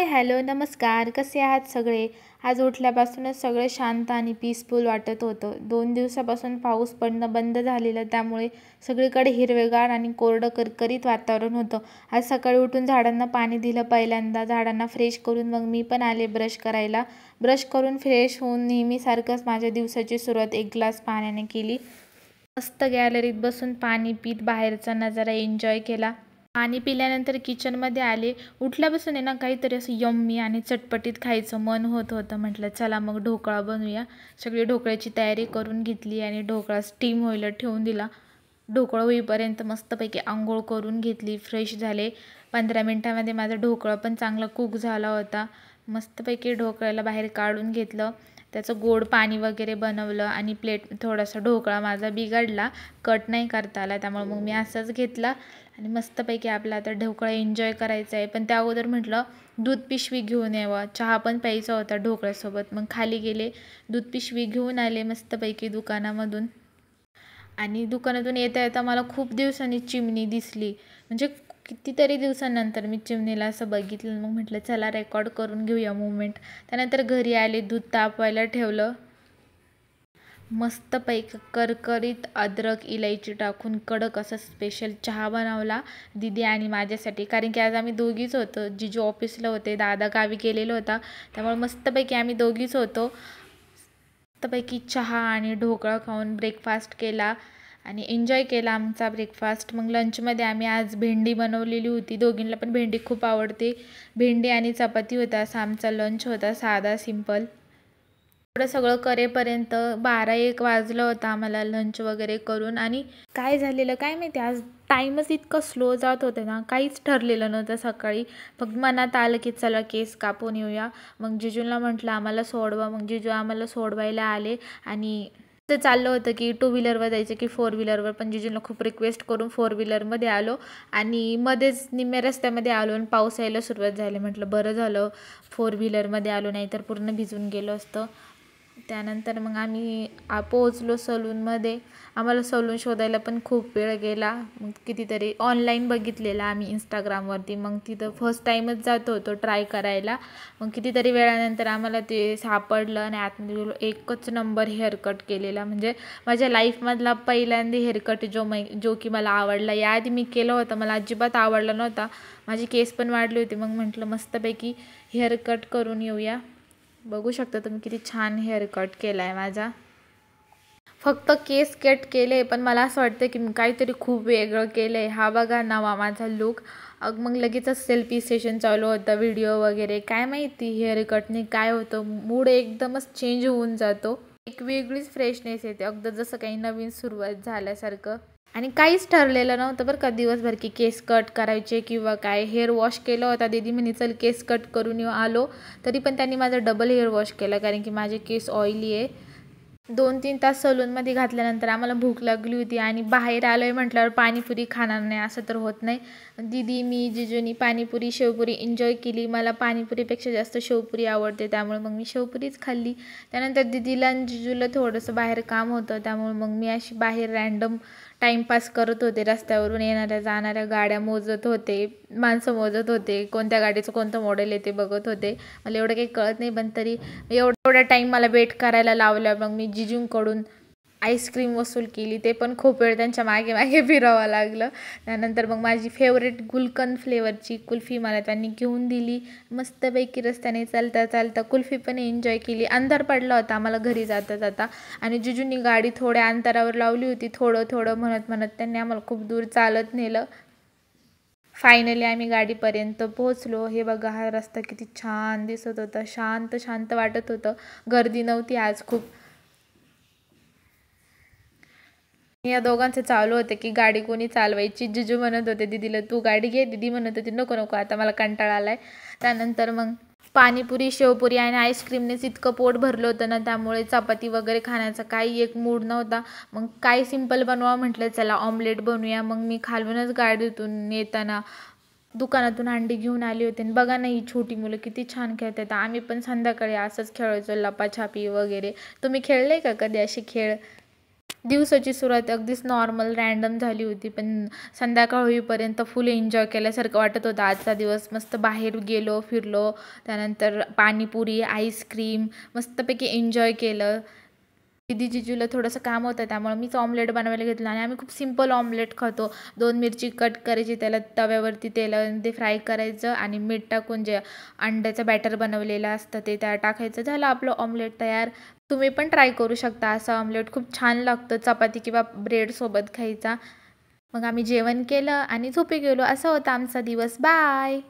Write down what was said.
Hello, नमस्कार. कसे आहात सगळे? आज उठल्यापासूनच सगळं शांत आणि पीसफुल वाटत होतं. 2 दिवसापासून पाऊस पडणं बंद झालेलं, त्यामुळे सगळीकडे हिरवेगार आणि कोरडं करकरीत वातावरण होतं. आज सकाळी उठून झाडांना पाणी दिलं पहिल्यांदा. झाडांना फ्रेश करून मग मी पण आले ब्रश करायला. ब्रश करून फ्रेश होऊन नेहमीसारखंच माझ्या दिवसाची सुरुवात 1 ग्लास पाण्याने केली. मस्त गॅलरीत बसून पाणी पीत बाहेरचा नजारा एन्जॉय केला. पाणी पिल्यानंतर किचनमध्ये आले. उठल्यापासून आहे ना काहीतरी असं यम्मी आणि चटपटीत खायचं मन होत होतं. म्हटलं चला मग ढोकळा बनवूया. सगळी ढोकळ्याची तयारी करून घेतली आणि ढोकळा स्टीम व्हायला ठेवून दिला. ढोकळा होईपर्यंत मस्तपैकी आंघोळ करून घेतली, फ्रेश झाले. 15 मिनटामध्ये माझा ढोकळा पण चांगला कुक झाला होता. मस्तपैकी ढोकळ्याला बाहेर काढून घेतलं. त्याचं गोड पाणी वगैरे बनवलं आणि प्लेट थोडासा ढोकळा माझा बिघडला, कट नाही करता आला, त्यामुळे मग मी असंच घेतला आणि मस्तपैकी आपला आता ढोकळा एन्जॉय करायचा आहे. पण त्या अगोदर म्हटलं दूध पिशवी घेऊन यावं, चहा पण प्यायचा होता ढोकळ्यासोबत. मग खाली गेले, दूध पिशवी घेऊन आले मस्तपैकी दुकानामधून. आणि दुकानातून येता येता मला खूप दिवसांनी चिमणी दिसली, म्हणजे कितीतरी दिवसांनंतर मी चिमणीला असं बघितलं. मग म्हटलं चला रेकॉर्ड करून घेऊया मुवमेंट. त्यानंतर घरी आले, दूध तापवायला ठेवलं. मस्तपैकी करकरीत अद्रक इलायची टाकून कडक असा स्पेशल चहा बनवला दीदी आणि माझ्यासाठी, कारण की आज आम्ही दोघीच होतो. जिजू ऑफिसला होते, दादा गावी गेलेला होता, त्यामुळे मस्तपैकी आम्ही दोघीच होतो. मस्तपैकी चहा आणि ढोकळा खाऊन ब्रेकफास्ट केला आणि एन्जॉय केला आमचा ब्रेकफास्ट. मग लंचमध्ये आम्ही आज भेंडी बनवलेली होती. दोघींना पण भेंडी खूप आवडते. भेंडी आणि चपाती होता, असा आमचा लंच होता, साधा सिंपल. एवढं सगळं करेपर्यंत 12-1 वाजलं होतं आम्हाला लंच वगैरे करून. आणि काय झालेलं काय माहिती, आज टाईमच इतकं स्लो जात होतं ना, काहीच ठरलेलं नव्हतं सकाळी. फक्त मनात आलं की चला केस कापून येऊया. मग जिजूला म्हटलं आम्हाला सोडवा. मग जिजू आम्हाला सोडवायला आले आणि ते चाललं होतं की 2 व्हीलरवर जायचं की 4 व्हीलरवर, पण जिजूला खूप रिक्वेस्ट करून 4 व्हीलरमध्ये आलो आणि मध्येच निम्म्या रस्त्यामध्ये आलो आणि पाऊस यायला सुरुवात झाली. म्हटलं बरं झालं 4 व्हीलरमध्ये आलो, नाहीतर पूर्ण भिजून गेलो असतं. त्यानंतर मग आम्ही पोहोचलो सलूनमध्ये. आम्हाला सलून शोधायला पण खूप वेळ गेला. मग कितीतरी ऑनलाईन बघितलेलं आम्ही इंस्टाग्रामवरती. मग तिथं फर्स्ट टाईमच जात होतो ट्राय करायला. मग कितीतरी वेळानंतर आम्हाला ते सापडलं आणि आतमध्ये गेलो. एकच नंबर हेअरकट केलेला, म्हणजे माझ्या लाईफमधला पहिल्यांदा हेअरकट जो की मला आवडला. याआधी मी केलं होतं, मला अजिबात आवडला नव्हता. माझी केस पण वाढली होती. मग म्हटलं मस्तपैकी हेअरकट करून येऊया. बघू शकता तुम्ही किती छान हेअर कट केला आहे माझा. फक्त केस कट केले, पण मला असं वाटतं की मी काहीतरी खूप वेगळं केलं आहे. हा बघा नवा माझा लुक. मग लगेचच सेल्फी सेशन चालू होतं, व्हिडिओ वगैरे. काय माहिती हेअर कटने काय होतं, मूड एकदमच चेंज होऊन जातो. एक वेगळीच फ्रेशनेस येते, अगदी जसं काही नवीन सुरुवात झाल्यासारखं. आणि काहीच ठरलेलं नव्हतं बरं का दिवसभर की केस कट करायचे किंवा काय. हेअर वॉश केलं होता, दीदी म्हणे चल केस कट करून येऊ. आलो तरी पण त्यांनी माझा डबल हेअर वॉश केला, कारण की माझे केस ऑइली आहे. 2-3 तास सलूनमध्ये घातल्यानंतर आम्हाला भूक लागली होती आणि बाहेर आलो आहे म्हटल्यावर पाणीपुरी खाणार नाही असं तर होत नाही. दीदी, मी, जिजूनी पाणीपुरी शेवपुरी एन्जॉय केली. मला पाणीपुरीपेक्षा जास्त शेवपुरी आवडते, त्यामुळे मग मी शेवपुरीच खाल्ली. त्यानंतर दीदीला आणि जिजूला थोडंसं बाहेर काम होतं, त्यामुळे मग मी अशी बाहेर रँडम टाईमपास करत होते. रस्त्यावरून येणाऱ्या जाणाऱ्या गाड्या मोजत होते, माणसं मोजत होते, कोणत्या गाडीचं कोणतं मॉडेल आहे ते बघत होते. मला एवढं काही कळत नाही, पण तरी एवढा टाईम मला वेट करायला लावला. मग मी जिजूंकडून आईस्क्रीम वसूल केली, ते पण खूप वेळ त्यांच्या मागे मागे फिरावं लागलं. त्यानंतर मग माझी फेवरेट गुलकंद फ्लेवरची कुल्फी मला त्यांनी घेऊन दिली. मस्तपैकी रस्त्याने चालता चालता कुल्फी पण एन्जॉय केली. अंधार पडला होता आम्हाला घरी जाता जाता आणि जिजूंनी गाडी थोड्या अंतरावर लावली होती. थोडं थोडं म्हणत म्हणत त्यांनी आम्हाला खूप दूर चालत नेलं. फायनली आम्ही गाडीपर्यंत पोहोचलो. हे बघा, हा रस्ता किती छान दिसत होता, शांत शांत वाटत होतं. गर्दी नव्हती आज खूप. या दोघांचं चालू होतं की गाडी कोणी चालवायची. जिजू म्हणत होते दीदीला तू गाडी घे, दीदी म्हणत होती नको नको आता मला कंटाळा आलाय. त्यानंतर मग पाणीपुरी, शेवपुरी आणि आईस्क्रीमनेच इतकं पोट भरलं होतं ना, त्यामुळे चपाती वगैरे खाण्याचा काही एक मूड नव्हता. मग काय सिंपल बनवा म्हटलं, चला ऑमलेट बनवूया. मग मी खालूनच गाडीतून येताना दुकानातून अंडी घेऊन आली होती. आणि बघा ना, ही छोटी मुलं किती छान खेळतात. आम्ही पण संध्याकाळी असंच खेळायचो, लपाछापी वगैरे. तुम्ही खेळले का कधी असे खेळ? दिवसाची सुरुवात अगदीच नॉर्मल रँडम झाली होती, पण संध्याकाळ होईपर्यंत फुल एन्जॉय केल्यासारखं वाटत होतं. आजचा दिवस मस्त बाहेर गेलो, फिरलो, त्यानंतर पाणीपुरी, आईस्क्रीम मस्तपैकी एन्जॉय केलं. दीदी जिजूला थोडंसं काम होतं, त्यामुळे मीच ऑमलेट बनवायला घेतलं आणि आम्ही खूप सिंपल ऑमलेट खातो. 2 मिरची कट करायची, त्याला तव्यावरती तेलामध्ये फ्राय करायचं आणि मीठ टाकून जे अंड्याचं बॅटर बनवलेलं असतं ते त्यात टाकायचं, झालं आपलं ऑमलेट तयार. तुम्ही पण ट्राय करू शकता असं ऑमलेट, खूप छान लागतं चपाती किंवा ब्रेडसोबत खायचा. मग आम्ही जेवण केलं आणि झोपी गेलो. असा होता आमचा दिवस. बाय.